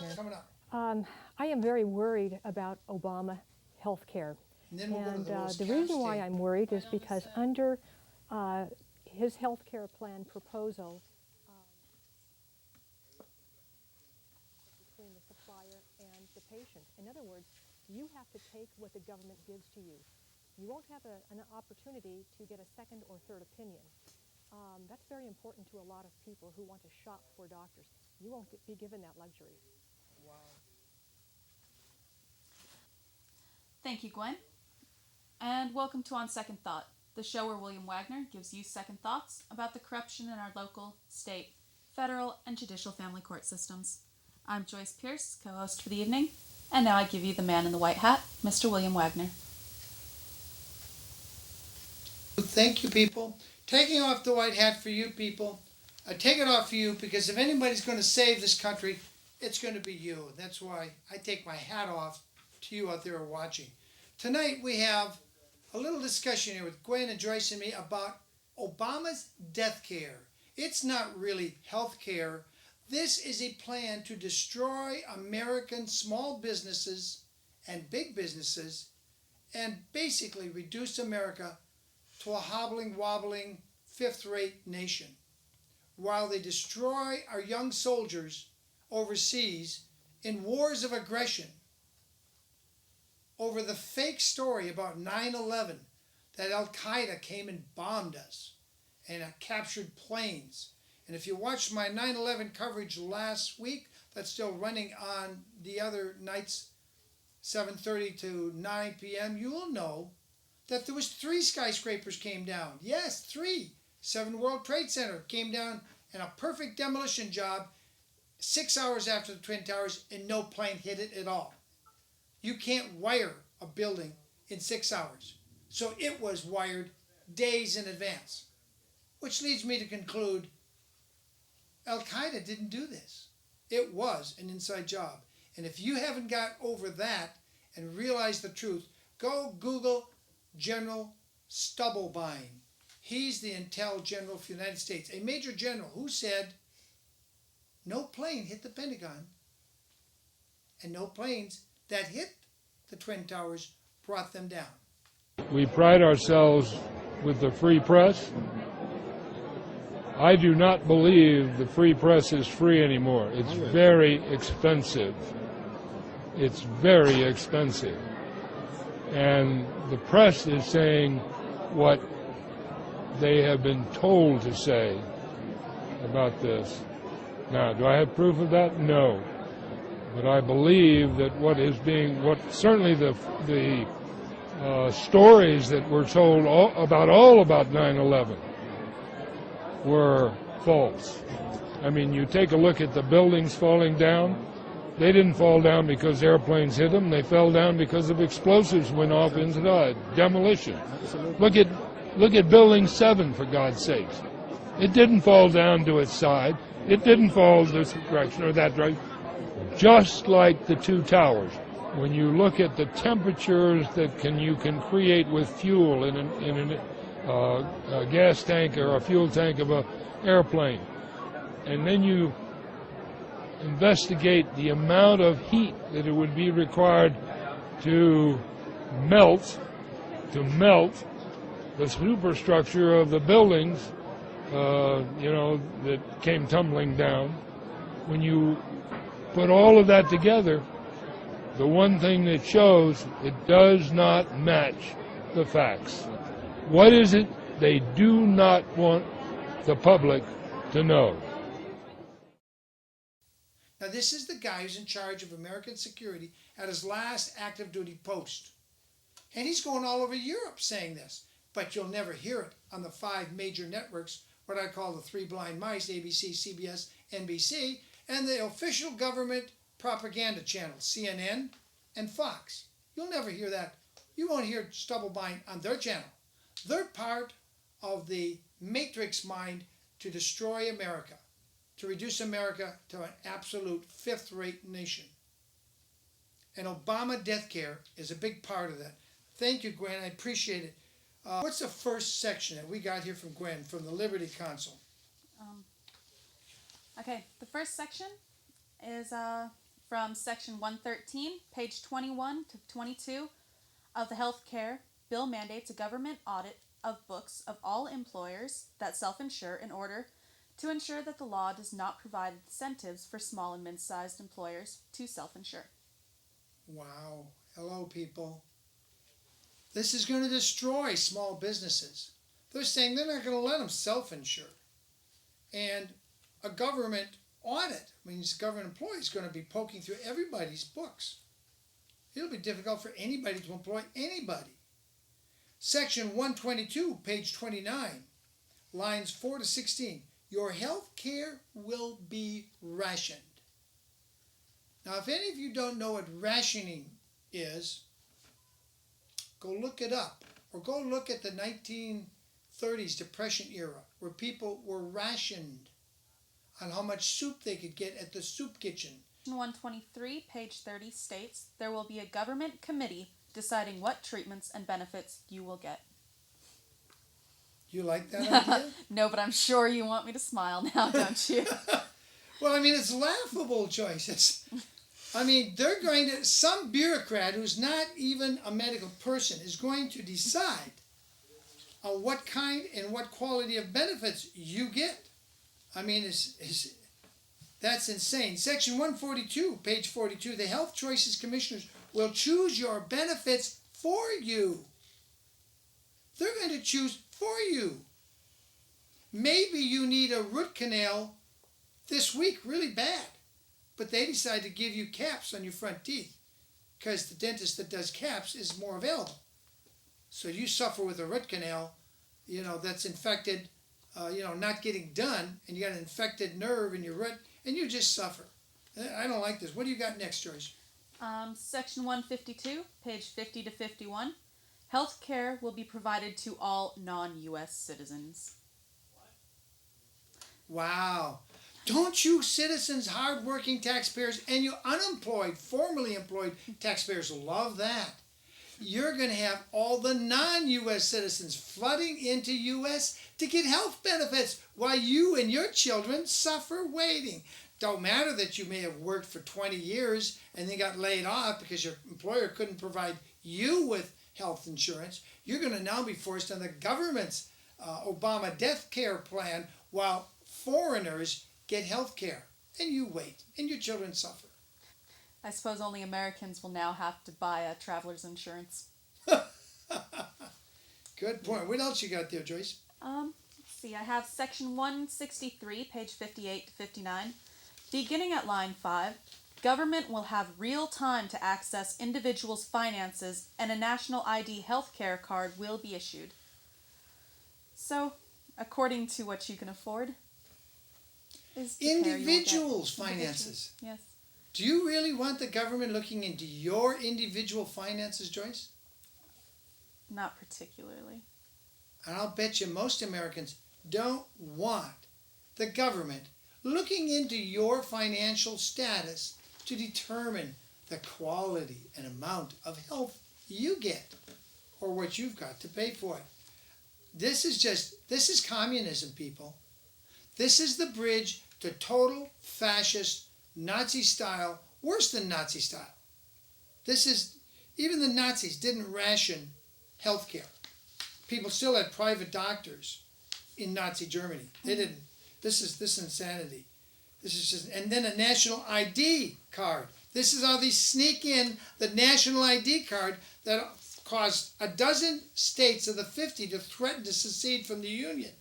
Wagener. Coming up. I am very worried about Obama health care. And then we'll go to the most The reason why state. I'm worried is because under his health care plan proposal, between the supplier and the patient. In other words, you have to take what the government gives to you. You won't have an opportunity to get a second or third opinion. That's very important to a lot of people who want to shop for doctors. You won't be given that luxury. Wow. Thank you, Gwen. And welcome to On Second Thought, the show where William Wagener gives you second thoughts about the corruption in our local, state, federal, and judicial family court systems. I'm Joyce Pearce, co-host for the evening, and now I give you the man in the white hat, Mr. William Wagener. Thank you, people. Taking off the white hat for you people. I take it off for you because if anybody's going to save this country, it's going to be you. That's why I take my hat off to you out there watching. Tonight we have a little discussion here with Gwen and Joyce and me about Obama's death care. It's not really health care. This is a plan to destroy American small businesses and big businesses and basically reduce America to a hobbling, wobbling, fifth-rate nation while they destroy our young soldiers overseas in wars of aggression over the fake story about 9/11 that Al-Qaeda came and bombed us and captured planes. And if you watched my 9/11 coverage last week, that's still running on the other nights, 7:30 to 9 p.m., you will know that there was 3 skyscrapers came down. Yes, 3. 7 World Trade Center came down in a perfect demolition job 6 hours after the Twin Towers, and no plane hit it at all. You can't wire a building in 6 hours. So it was wired days in advance. Which leads me to conclude Al-Qaeda didn't do this. It was an inside job. And if you haven't got over that and realized the truth, go Google General Stubblebine. He's the intel general of the United States, a major general who said no plane hit the Pentagon and no planes that hit the Twin Towers brought them down. We pride ourselves with the free press. I do not believe the free press is free anymore. It's very expensive. It's very expensive. And the press is saying what they have been told to say about this. Now, do I have proof of that? No. But I believe that certainly the stories that were told all about 9/11 were false. I mean, you take a look at the buildings falling down. They didn't fall down because airplanes hit them. They fell down because of explosives went off inside. Demolition. Look at Building 7, for God's sakes. It didn't fall down to its side. It didn't fall this direction or that direction. Just like the 2 towers. When you look at the temperatures that you can create with fuel in a gas tank or a fuel tank of an airplane, and then you investigate the amount of heat that it would be required to melt the superstructure of the buildings, that came tumbling down. When you put all of that together, the one thing that shows it does not match the facts. What is it they do not want the public to know? Now, this is the guy who's in charge of American security at his last active duty post. And he's going all over Europe saying this. But you'll never hear it on the 5 major networks, what I call the 3 blind mice, ABC, CBS, NBC, and the official government propaganda channels, CNN and Fox. You'll never hear that. You won't hear Stubblebine on their channel. They're part of the matrix mind to destroy America, to reduce America to an absolute fifth-rate nation. And Obama death care is a big part of that. Thank you, Gwen. I appreciate it. What's the first section that we got here from Gwen, from the Liberty Counsel? Okay, the first section is from Section 113, page 21 to 22 of the Health Care Bill mandates a government audit of books of all employers that self-insure in order to ensure that the law does not provide incentives for small and mid-sized employers to self-insure. Wow. Hello, people. This is going to destroy small businesses. They're saying they're not going to let them self-insure. And a government audit means government employees going to be poking through everybody's books. It'll be difficult for anybody to employ anybody. Section 122, page 29, lines 4 to 16. Your health care will be rationed. Now, if any of you don't know what rationing is, go look it up. Or go look at the 1930s Depression era, where people were rationed on how much soup they could get at the soup kitchen. 123, page 30 states, there will be a government committee deciding what treatments and benefits you will get. You like that idea? No, but I'm sure you want me to smile now, don't you? Well, I mean, it's laughable, Joyce. They're going to, some bureaucrat who's not even a medical person is going to decide on what kind and what quality of benefits you get. That's insane. Section 142, page 42, the Health Choices Commissioners will choose your benefits for you. They're going to choose for you. Maybe you need a root canal this week really bad, but they decide to give you caps on your front teeth because the dentist that does caps is more available. So you suffer with a root canal, that's infected, not getting done, and you got an infected nerve in your root, and you just suffer. I don't like this. What do you got next, Joyce? Section 152, page 50 to 51. Health care will be provided to all non-U.S. citizens. Wow. Don't you citizens, hard-working taxpayers, and you unemployed, formerly employed taxpayers love that? You're going to have all the non-U.S. citizens flooding into U.S. to get health benefits while you and your children suffer waiting. Don't matter that you may have worked for 20 years and then got laid off because your employer couldn't provide you with health insurance. You're going to now be forced on the government's Obama death care plan while foreigners get health care. And you wait, and your children suffer. I suppose only Americans will now have to buy a traveler's insurance. Good point. What else you got there, Joyce? Let's see. I have section 163, page 58 to 59. Beginning at line 5, government will have real time to access individuals' finances and a national ID healthcare card will be issued. So, according to what you can afford, is the care you will get. Individuals' finances. Yes. Do you really want the government looking into your individual finances, Joyce? Not particularly. And I'll bet you most Americans don't want the government looking into your financial status to determine the quality and amount of health you get or what you've got to pay for it. This is communism, people. This is the bridge to total fascist Nazi style, worse than Nazi style. Even the Nazis didn't ration health care. People still had private doctors in Nazi Germany. They didn't. This is insanity. This is just, and then a national ID card. This is how they sneak in the national ID card that caused a dozen states of the 50 to threaten to secede from the Union.